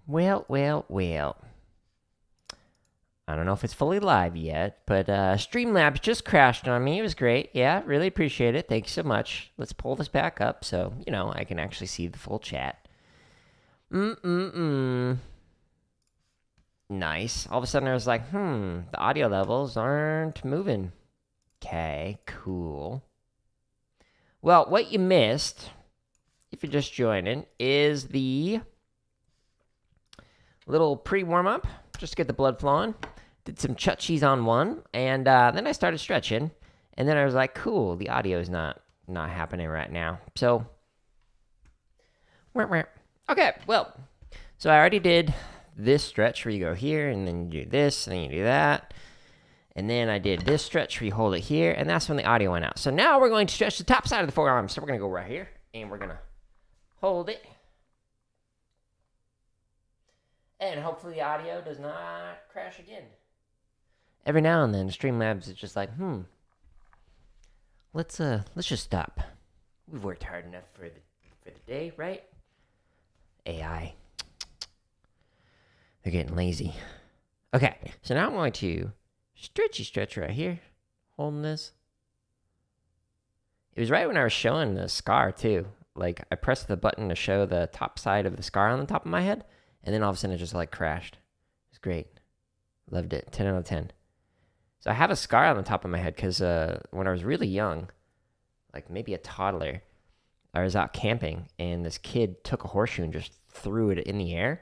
Well. I don't know if it's fully live yet, but Streamlabs just crashed on me. It was great. Yeah, really appreciate it. Thanks so much. Let's pull this back up so, I can actually see the full chat. Nice. All of a sudden I was like, the audio levels aren't moving. Okay, cool. Well, what you missed, if you're just joining, is the little pre-warm-up, just to get the blood flowing. Did some Chut cheese on one, and then I started stretching, and then I was like, cool, the audio is not happening right now. So, okay, well, so I already did this stretch where you go here, and then you do this, and then you do that. And then I did this stretch where you hold it here, and that's when the audio went out. So now we're going to stretch the top side of the forearm. So we're going to go right here, and we're going to hold it. And hopefully the audio does not crash again. Every now and then, Streamlabs is just like, let's just stop. We've worked hard enough for the day, right? AI. They're getting lazy. Okay, so now I'm going to stretch right here, holding this. It was right when I was showing the scar too. Like I pressed the button to show the top side of the scar on the top of my head, and then all of a sudden it just like crashed. It was great. Loved it. 10 out of 10. So I have a scar on the top of my head because when I was really young, like maybe a toddler, I was out camping and this kid took a horseshoe and just threw it in the air.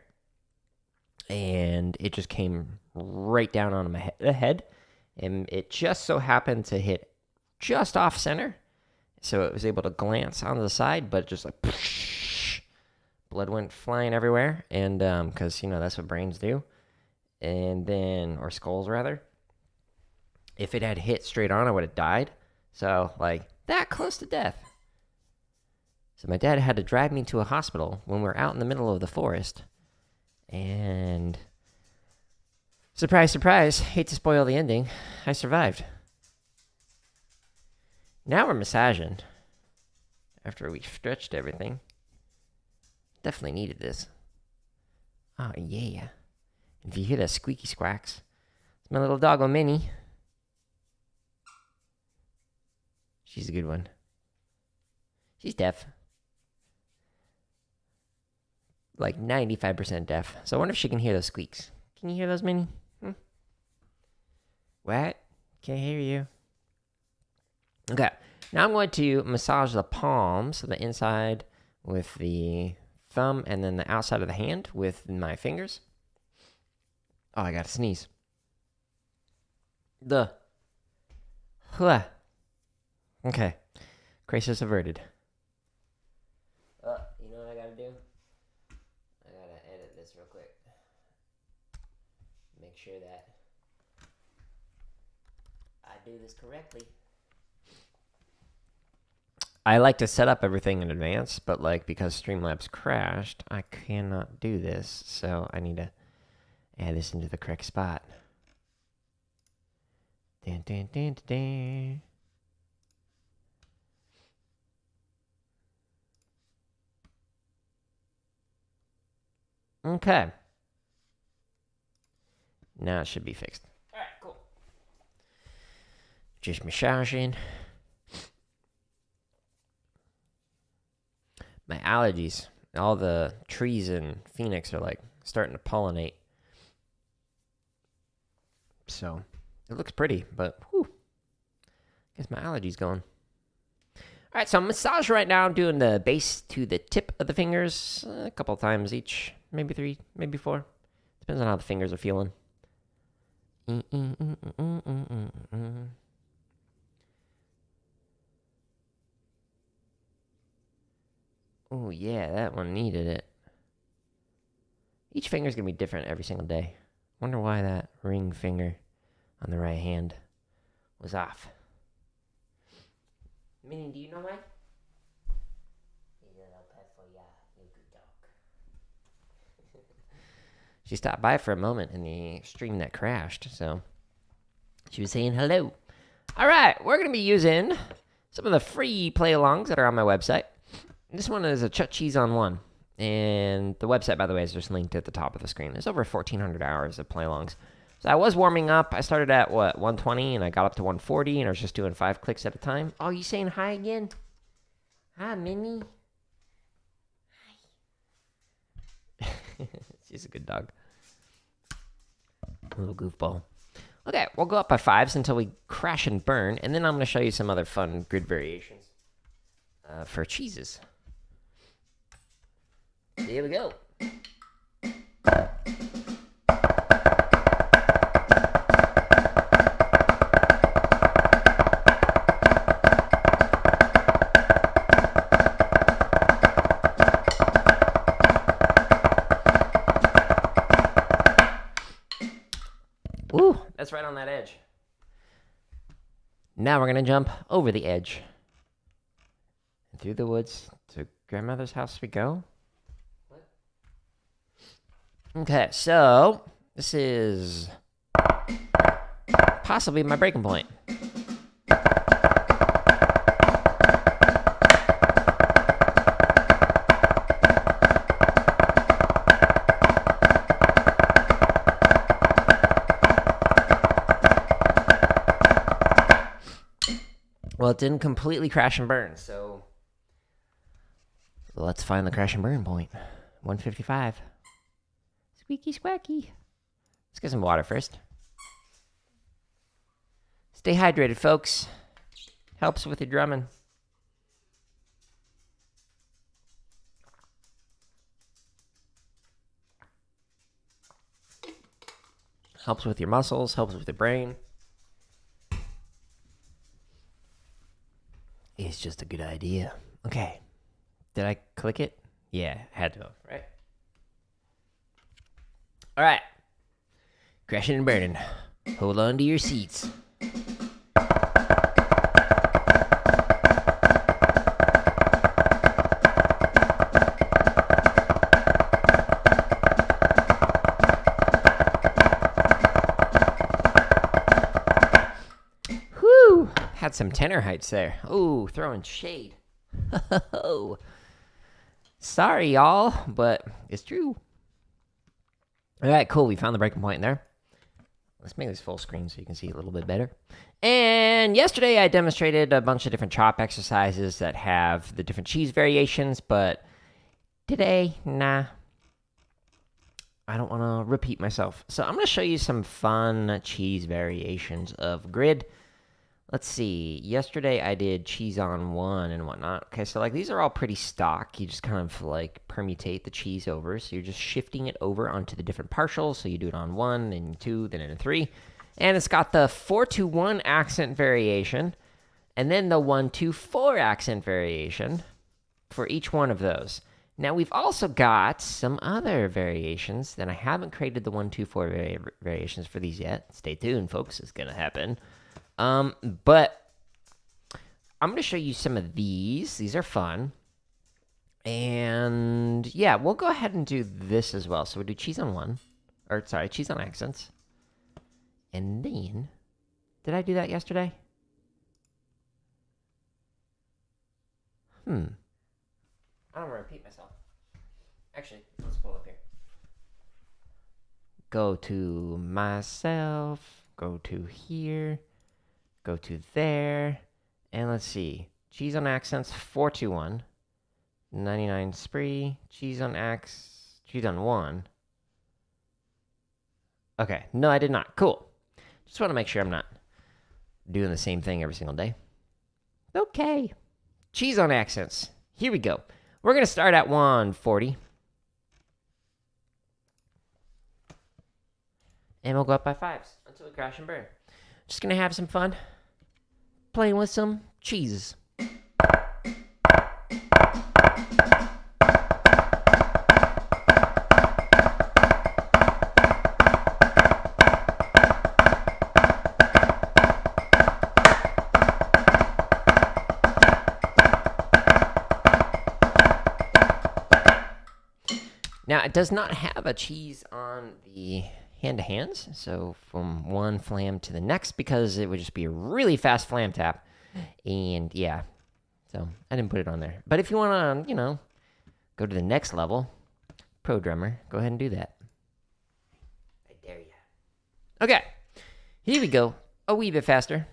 And it just came right down on my head. And it just so happened to hit just off center. So it was able to glance on the side, but just like blood went flying everywhere. And because, that's what brains do. And then, or skulls rather. If it had hit straight on, I would have died. So, like, that close to death. So my dad had to drive me to a hospital when we were out in the middle of the forest. And surprise, surprise, hate to spoil the ending, I survived. Now we're massaging. After we stretched everything. Definitely needed this. Oh, yeah. If you hear that squeaky squawks, it's my little doggo Minnie. She's a good one. She's deaf. Like 95% deaf. So I wonder if she can hear those squeaks. Can you hear those, Minnie? What? Can't hear you. Okay. Now I'm going to massage the palms, so the inside with the thumb, and then the outside of the hand with my fingers. Oh, I gotta sneeze. Okay. Crisis averted. You know what I gotta do? I gotta edit this real quick. Make sure that I do this correctly. I like to set up everything in advance, but because Streamlabs crashed, I cannot do this, so I need to add this into the correct spot. Dun, dun, dun, dun, dun. Okay. Now it should be fixed. All right, cool. Just massaging. My allergies, all the trees in Phoenix are starting to pollinate. So it looks pretty, but whew, I guess my allergies going. All right, so I'm massaging right now. I'm doing the base to the tip of the fingers a couple times each. Maybe 3, maybe 4. Depends on how the fingers are feeling. Oh, yeah, that one needed it. Each finger's going to be different every single day. Wonder why that ring finger on the right hand was off. Minnie, do you know why? She stopped by for a moment in the stream that crashed, so she was saying hello. All right, we're going to be using some of the free play-alongs that are on my website. This one is a Chut cheese on one. And the website, by the way, is just linked at the top of the screen. There's over 1,400 hours of play-alongs. So I was warming up. I started at, 120, and I got up to 140, and I was just doing 5 clicks at a time. Oh, you saying hi again? Hi, Minnie. Hi. She's a good dog. A little goofball. Okay, we'll go up by 5s until we crash and burn, and then I'm going to show you some other fun grid variations for cheeses. Here we go. Ooh, that's right on that edge. Now we're going to jump over the edge. And through the woods to grandmother's house we go. Okay, so this is possibly my breaking point. Well, it didn't completely crash and burn, so let's find the crash and burn point. 155. Squeaky squacky. Let's get some water first. Stay hydrated, folks. Helps with your drumming. Helps with your muscles, helps with your brain. It's just a good idea. Okay. Did I click it? Yeah, had to, right? All right. Crashing and burning. Hold on to your seats. Whew. Had some tenor heights there. Ooh, throwing shade. Sorry, y'all, but it's true. All right, cool. We found the breaking point there. Let's make this full screen so you can see a little bit better. And yesterday I demonstrated a bunch of different chop exercises that have the different cheese variations, but today, nah. I don't want to repeat myself. So I'm going to show you some fun cheese variations of grid. Let's see. Yesterday I did cheese on 1 and whatnot. Okay, so like these are all pretty stock. You just kind of like permutate the cheese over. So you're just shifting it over onto the different partials. So you do it on 1, then 2, then in 3. And it's got the 4-2-1 accent variation. And then the 1-2-4 accent variation for each one of those. Now we've also got some other variations. Then I haven't created the 1-2-4 variations for these yet. Stay tuned, folks. It's going to happen. But I'm going to show you some of these. These are fun. And yeah, we'll go ahead and do this as well. So we'll do cheese on 1. Or sorry, cheese on accents. And then, did I do that yesterday? I don't want to repeat myself. Actually, let's pull up here. Go to myself. Go to here. Go to there, and let's see. Cheese on accents, 4-2-1. 99 spree. Cheese on 1. Okay, no, I did not. Cool. Just want to make sure I'm not doing the same thing every single day. Okay. Cheese on accents. Here we go. We're going to start at 140. And we'll go up by 5s until we crash and burn. Just going to have some fun playing with some cheeses. Now, it does not have a cheese on the hand-to-hands, so from one flam to the next, because it would just be a really fast flam tap. And yeah, so I didn't put it on there. But if you want to, go to the next level. Pro drummer, go ahead and do that. I dare you. Okay, here we go. A wee bit faster.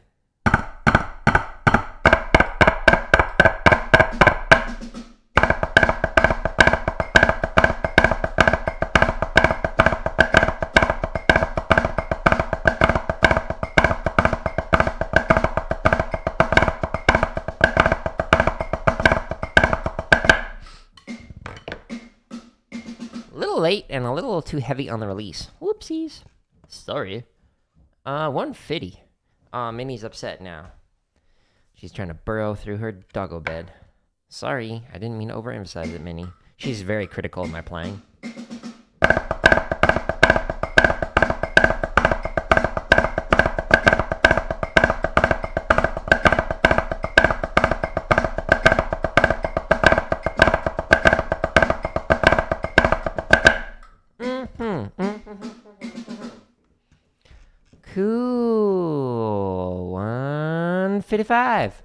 Late and a little too heavy on the release. Whoopsies. Sorry. 150. Minnie's upset now. She's trying to burrow through her doggo bed. Sorry, I didn't mean to overemphasize it, Minnie. She's very critical of my playing. Cool. 155.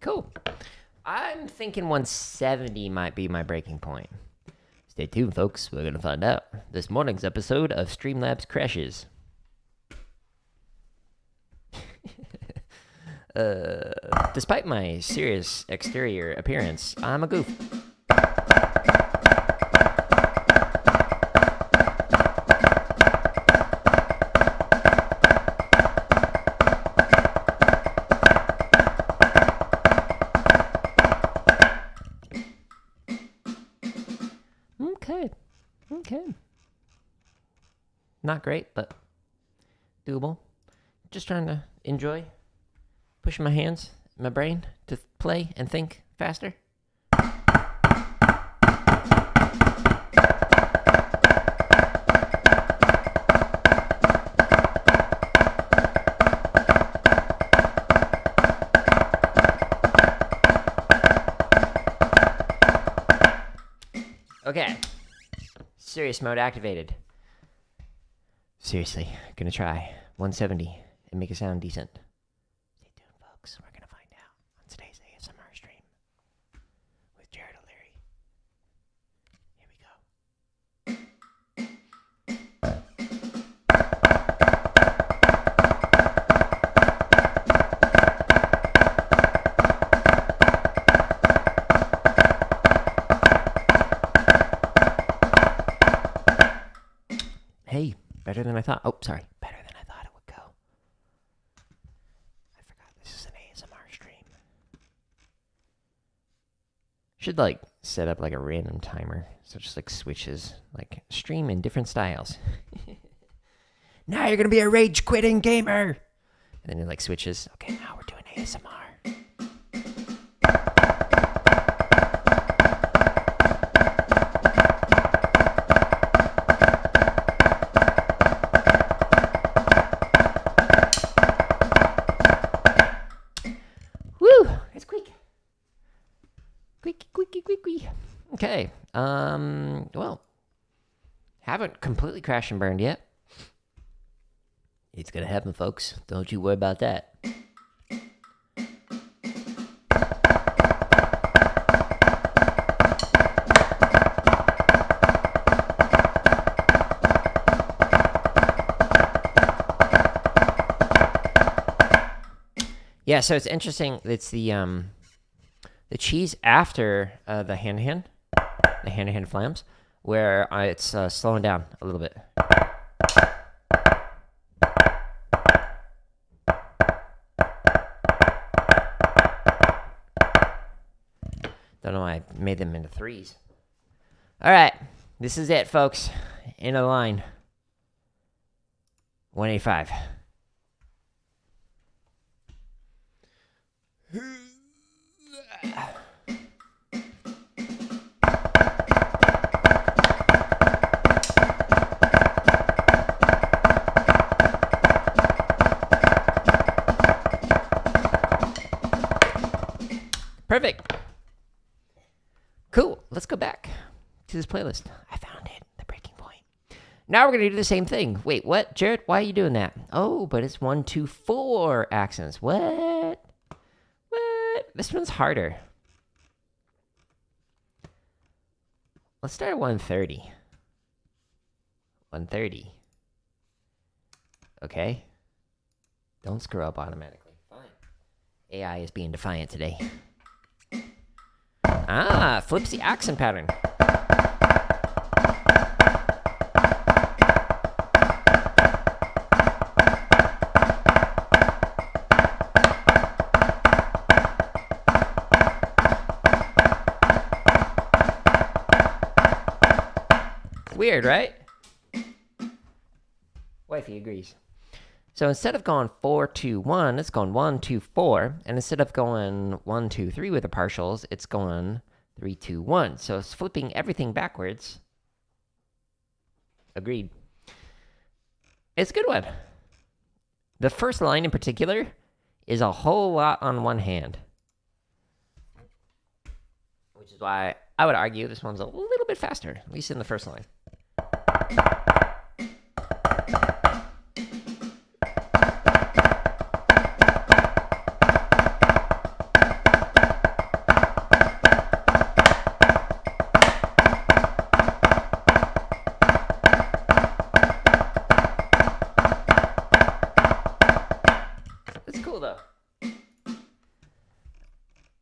Cool. I'm thinking 170 might be my breaking point. Stay tuned, folks. We're going to find out. This morning's episode of Streamlabs Crashes. Despite my serious exterior appearance, I'm a goof. Okay. Not great, but doable. Just trying to enjoy. Pushing my hands, my brain to play and think faster. Okay. Serious mode activated. Seriously, gonna try 170 and make it sound decent. Stay tuned, folks. We're gonna find out on today's ASMR stream with Jared O'Leary. Here we go. Hey, better than I thought. Oh, sorry. Better than I thought it would go. I forgot this is an ASMR stream. Should, set up, a random timer. So it just, switches. Stream in different styles. Now you're going to be a rage-quitting gamer! And then it, switches. Okay, now we're doing ASMR. Okay, well, haven't completely crashed and burned yet. It's gonna happen, folks. Don't you worry about that. Yeah, so it's interesting. It's the cheese after the hand-to-hand. The hand-to-hand flams, where it's slowing down a little bit. Don't know why I made them into threes. All right, this is it, folks. End of the line. 185. Perfect. Cool. Let's go back to this playlist. I found it. The breaking point. Now we're going to do the same thing. Wait, what? Jared, why are you doing that? Oh, but it's 1, 2, 4 accents. What? This one's harder. Let's start at 130. 130. Okay. Don't screw up automatically. Fine. AI is being defiant today. Flips the accent pattern. Weird, right? Wifey agrees. So instead of going 4, 2, 1, it's going 1, 2, 4. And instead of going 1, 2, 3 with the partials, it's going 3, 2, 1. So it's flipping everything backwards. Agreed. It's a good one. The first line in particular is a whole lot on one hand. Which is why I would argue this one's a little bit faster, at least in the first line.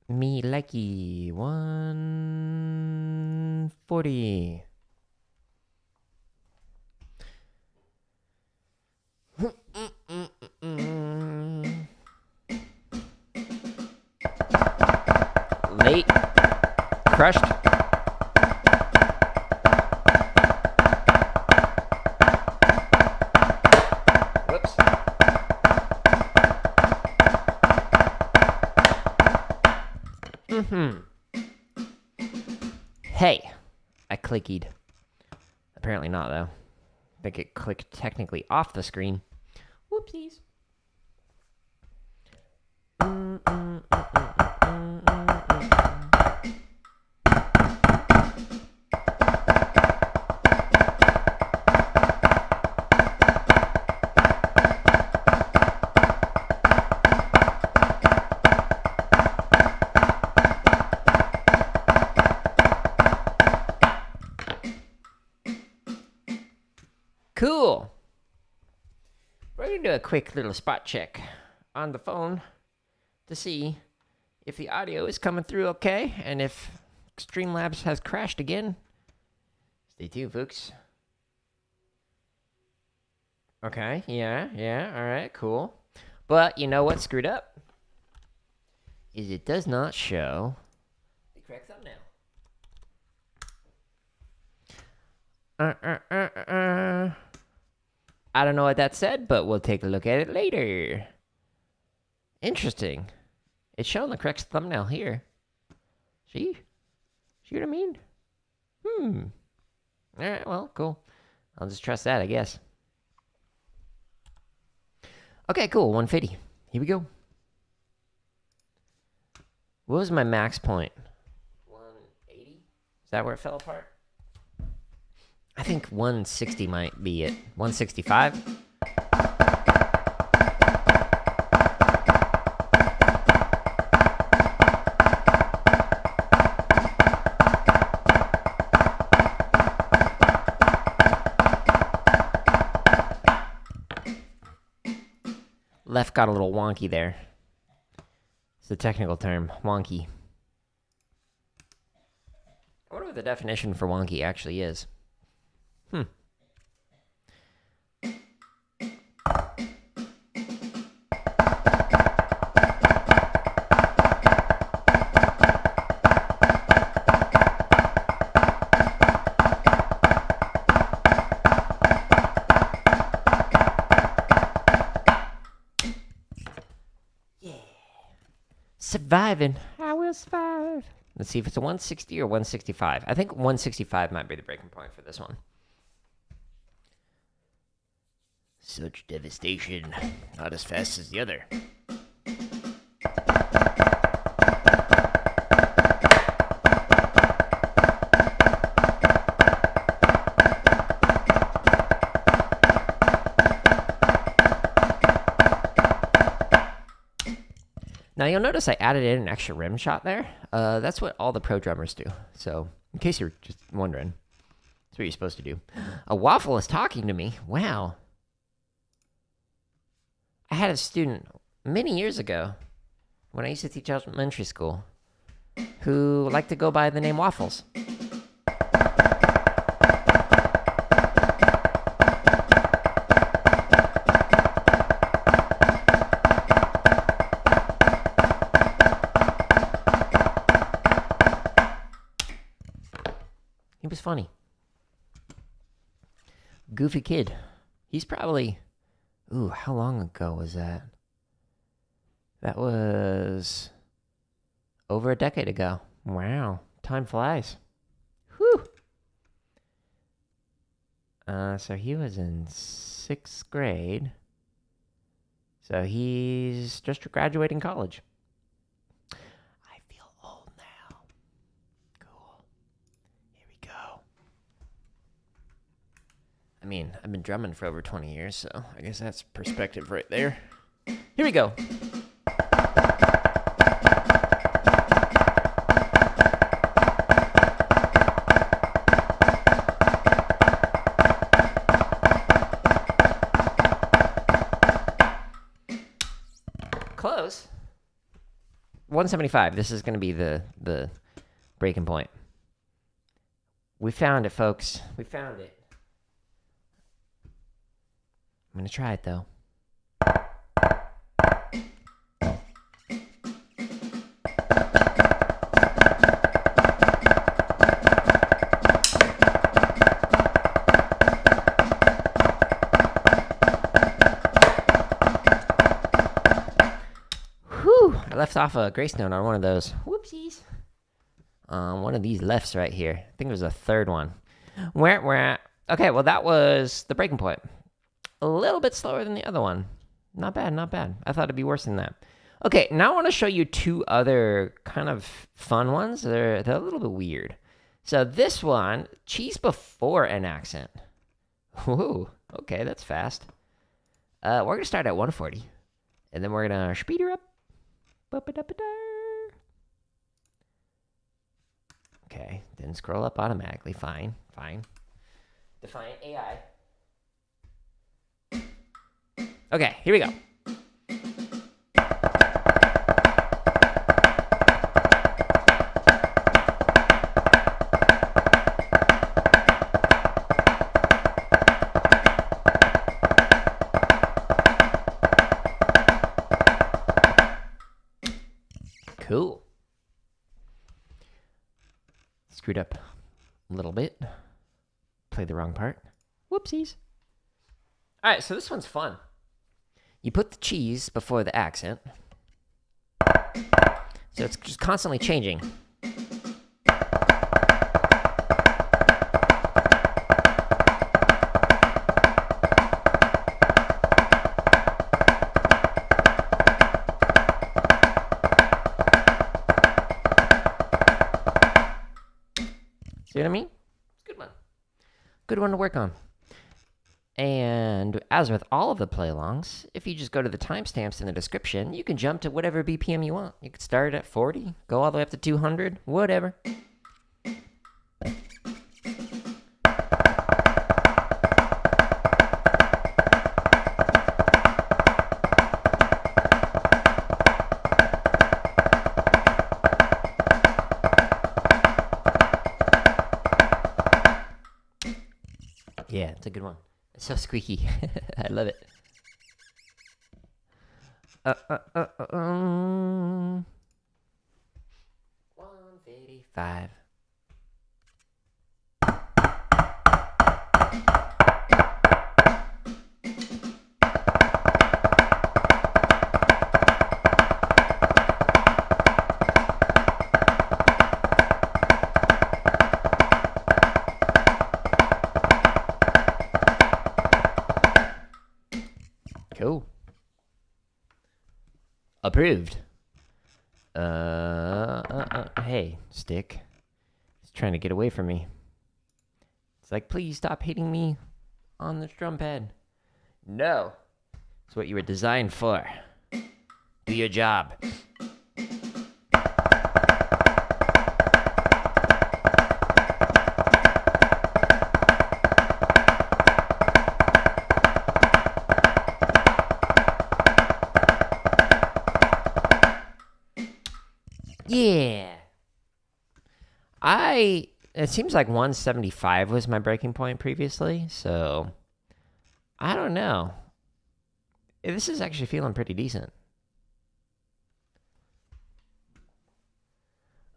Me likey 140. Late. Crushed. Whoops. Hey, I clickied. Apparently not, though. I think it clicked technically off the screen. Whoopsies. Cool. We're going to do a quick little spot check on the phone to see if the audio is coming through okay and if Streamlabs has crashed again. Stay tuned, folks. Okay, yeah, all right, cool. But you know what screwed up? Is it does not show the correct thumbnail. I don't know what that said, but we'll take a look at it later. Interesting. It's showing the correct thumbnail here. See? See what I mean? Alright, well, cool. I'll just trust that, I guess. Okay, cool. 150. Here we go. What was my max point? 180? Is that where it fell apart? I think 160 might be it. 165? Left got a little wonky there. It's the technical term, wonky. I wonder what the definition for wonky actually is. Surviving. I will survive. Let's see if it's a 160 or 165. I think 165 might be the breaking point for this one. Such devastation. Not as fast as the other. Now you'll notice I added in an extra rim shot there. That's what all the pro drummers do. So in case you're just wondering, that's what you're supposed to do. A waffle is talking to me. Wow. I had a student many years ago when I used to teach elementary school who liked to go by the name Waffles. He was funny. Goofy kid. He's probably... Ooh, how long ago was that? That was over a decade ago. Wow, time flies. Whew. So he was in 6th grade. So he's just graduating college. I feel old now. Cool. Here we go. I mean, I've been drumming for over 20 years, so I guess that's perspective right there. Here we go. Close. 175. This is going to be the breaking point. We found it, folks. We found it. I'm going to try it, though. I left off a grace note on one of those. Whoopsies. One of these lefts right here. I think it was a third one. Okay, well, that was the breaking point. A little bit slower than the other one. Not bad, not bad. I thought it'd be worse than that. Okay, now I want to show you two other kind of fun ones. They're a little bit weird. So this one, cheese before an accent. Ooh, okay, that's fast. We're going to start at 140. And then we're going to speed her up. Okay, didn't scroll up automatically. Fine. Define AI. Okay, here we go. Cool. Screwed up a little bit. Played the wrong part. Whoopsies. All right, so this one's fun. You put the cheese before the accent. So it's just constantly changing. See what I mean? It's a good one. Good one to work on. And as with all of the play-alongs, if you just go to the timestamps in the description, you can jump to whatever BPM you want. You can start at 40, go all the way up to 200, whatever. Yeah, it's a good one. It's so squeaky. I love it. 155. Cool. Approved. Hey, stick. He's trying to get away from me. It's like, please stop hitting me on this drum pad. No. It's what you were designed for. Do your job. Yeah. It seems like 175 was my breaking point previously, so I don't know. This is actually feeling pretty decent.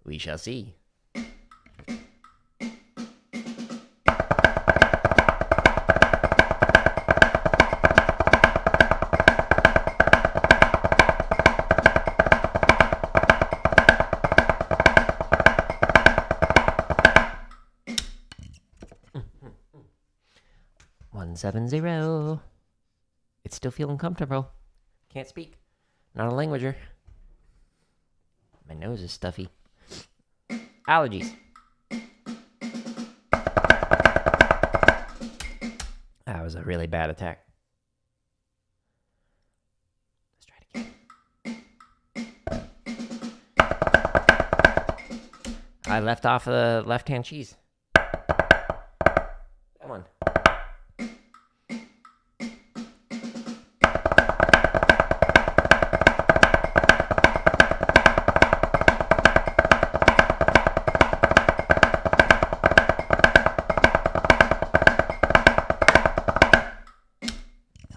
We shall see. One 7-0. It's still feeling comfortable. Can't speak. Not a languager. My nose is stuffy. Allergies. That was a really bad attack. Let's try it again. I left off the left-hand cheese. That one.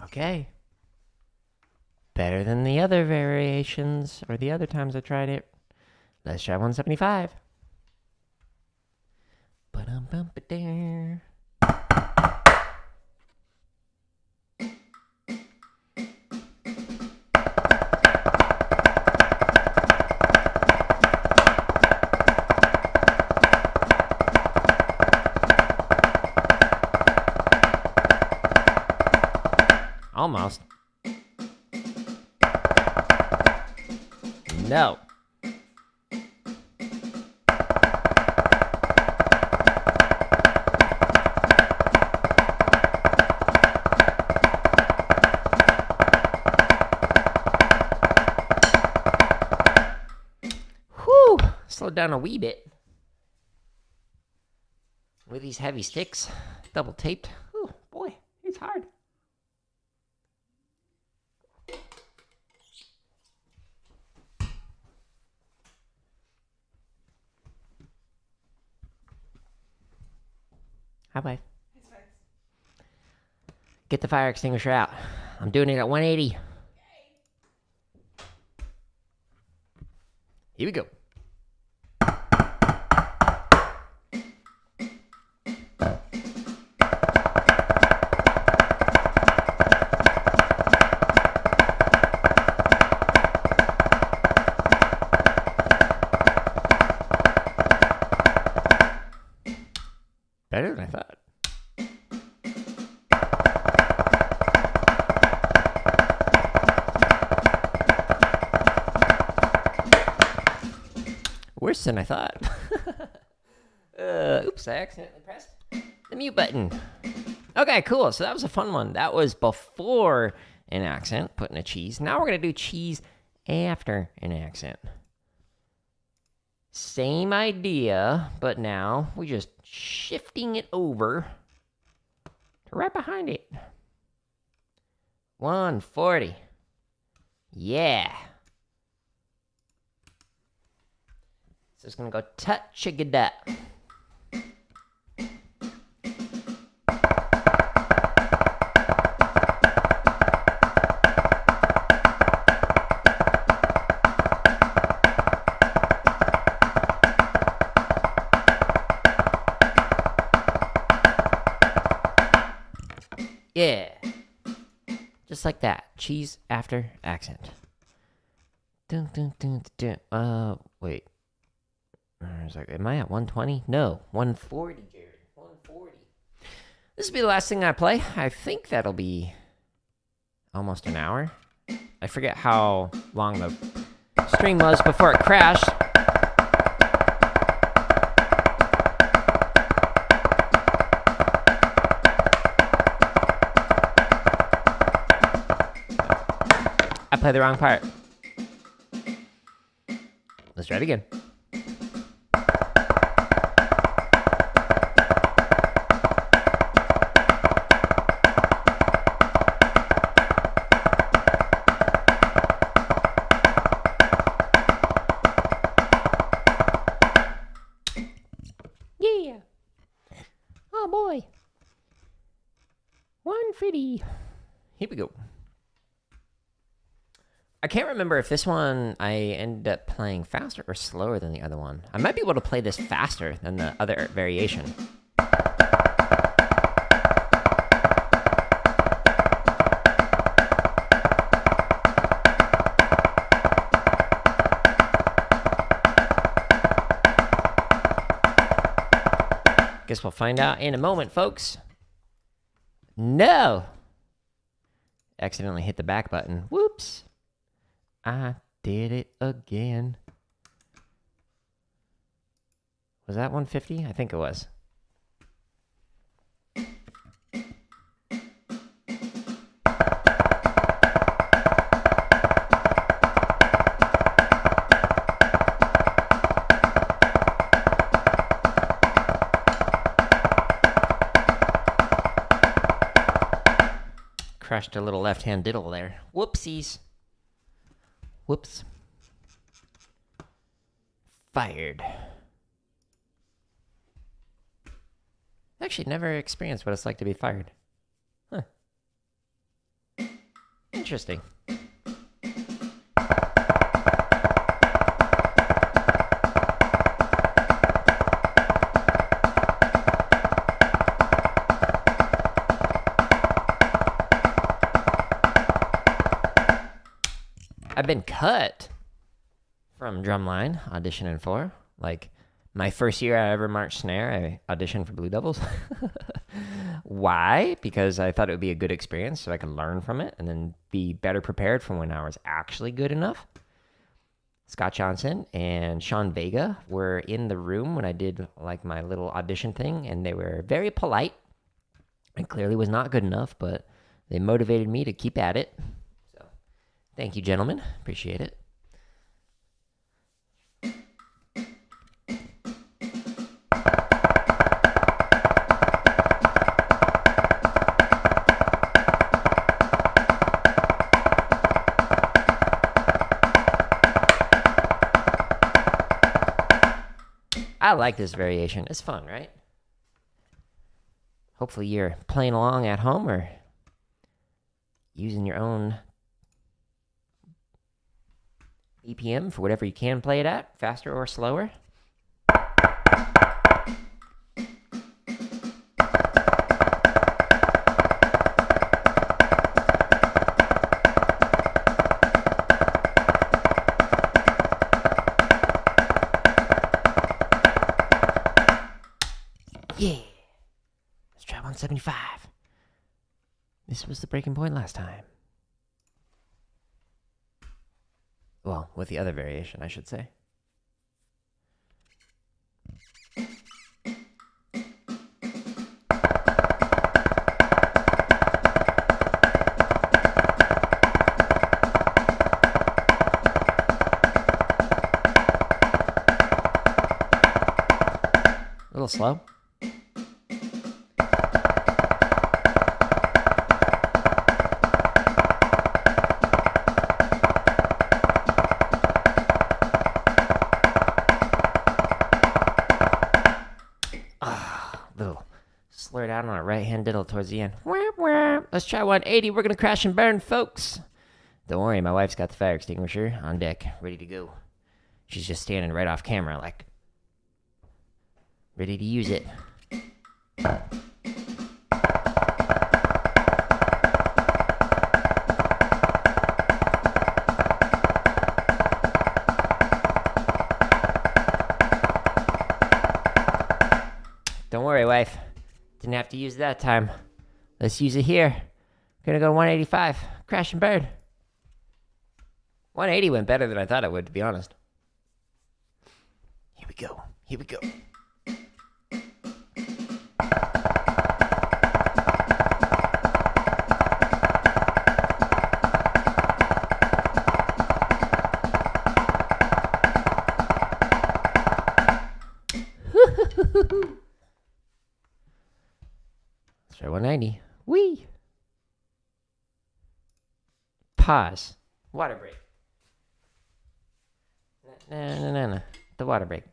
Okay. Better than the other variations, or the other times I tried it. Let's try 175. Ba-dum-bum-ba-dare. Almost. No. Whew. Slowed down a wee bit. With these heavy sticks, double taped. Oh boy, it's hard. Hi, bye. Get the fire extinguisher out. I'm doing it at 180. Here we go. Better than I thought. Worse than I thought. Oops, I accidentally pressed the mute button. Okay, cool. So that was a fun one. That was before an accent, putting a cheese. Now we're going to do cheese after an accent. Same idea, but now we're just shifting it over to right behind it. 140. Yeah. So it's going to go touch-a-ga-da. Yeah. Just like that. Cheese after accent. Dun, dun, dun, dun, dun. Wait. I was like, am I at 120? No. 140, Jared. 140. This will be the last thing I play. I think that'll be almost an hour. I forget how long the stream was before it crashed. I played the wrong part. Let's try it again. 150. Here we go. I can't remember if this one I ended up playing faster or slower than the other one. I might be able to play this faster than the other variation. Guess we'll find out in a moment, folks. No! Accidentally hit the back button. Whoops. I did it again. Was that 150? I think it was. Crushed a little left-hand diddle there. Whoopsies. Whoops. Fired. Actually, never experienced what it's like to be fired. Huh. Interesting. I've been cut from drumline auditioning for. Like, my first year I ever marched snare, I auditioned for Blue Devils. Why? Because I thought it would be a good experience so I could learn from it and then be better prepared for when I was actually good enough. Scott Johnson and Sean Vega were in the room when I did like my little audition thing, and they were very polite. I clearly was not good enough, but they motivated me to keep at it. Thank you, gentlemen. Appreciate it. I like this variation. It's fun, right? Hopefully you're playing along at home or using your own BPM for whatever you can play it at, faster or slower. Yeah. Let's try 175. This was the breaking point last time. Well, with the other variation, I should say. A little slow. Slurred out on a right-hand diddle towards the end. Let's try 180. We're going to crash and burn, folks. Don't worry, my wife's got the fire extinguisher on deck, ready to go. She's just standing right off camera, like, ready to use it. Don't worry, wife. Didn't have to use it that time. Let's use it here. Gonna go 185. Crash and burn. 180 went better than I thought it would, to be honest. Here we go. Here we go. Let's try 190. Whee! Pause. Water break. No. The water break.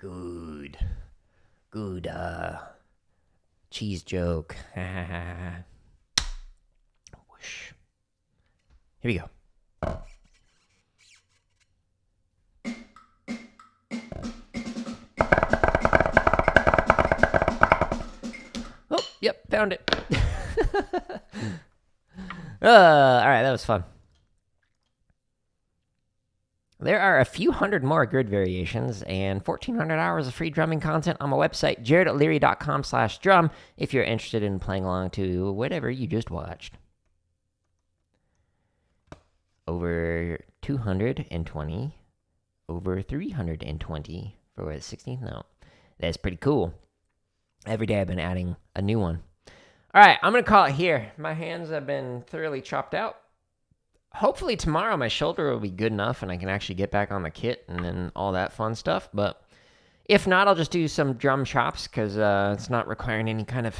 Good. Good, cheese joke. Whoosh. Here we go. Oh, yep, found it. All right, that was fun. There are a few hundred more grid variations and 1,400 hours of free drumming content on my website, jaredoleary.com/drum, if you're interested in playing along to whatever you just watched. Over 220, over 320 for the 16th note. That's pretty cool. Every day I've been adding a new one. All right, I'm going to call it here. My hands have been thoroughly chopped out. Hopefully tomorrow my shoulder will be good enough and I can actually get back on the kit and then all that fun stuff. But if not, I'll just do some drum chops because it's not requiring any kind of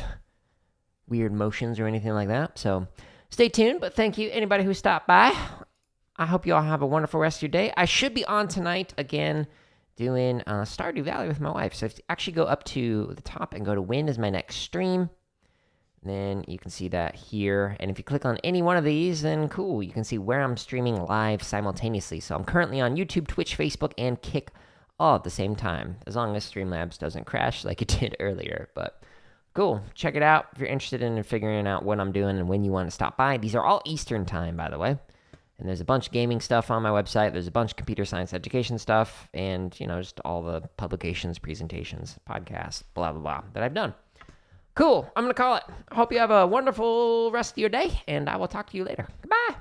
weird motions or anything like that. So stay tuned, but thank you anybody who stopped by. I hope you all have a wonderful rest of your day. I should be on tonight again doing Stardew Valley with my wife. So if you actually go up to the top and go to When is my next stream, then you can see that here. And if you click on any one of these, then cool, you can see where I'm streaming live simultaneously. So I'm currently on YouTube, Twitch, Facebook, and Kick all at the same time, as long as Streamlabs doesn't crash like it did earlier. But cool, check it out if you're interested in figuring out what I'm doing and when you want to stop by. These are all Eastern time, by the way. And there's a bunch of gaming stuff on my website. There's a bunch of computer science education stuff and, you know, just all the publications, presentations, podcasts, blah, blah, blah that I've done. Cool. I'm going to call it. I hope you have a wonderful rest of your day, and I will talk to you later. Goodbye.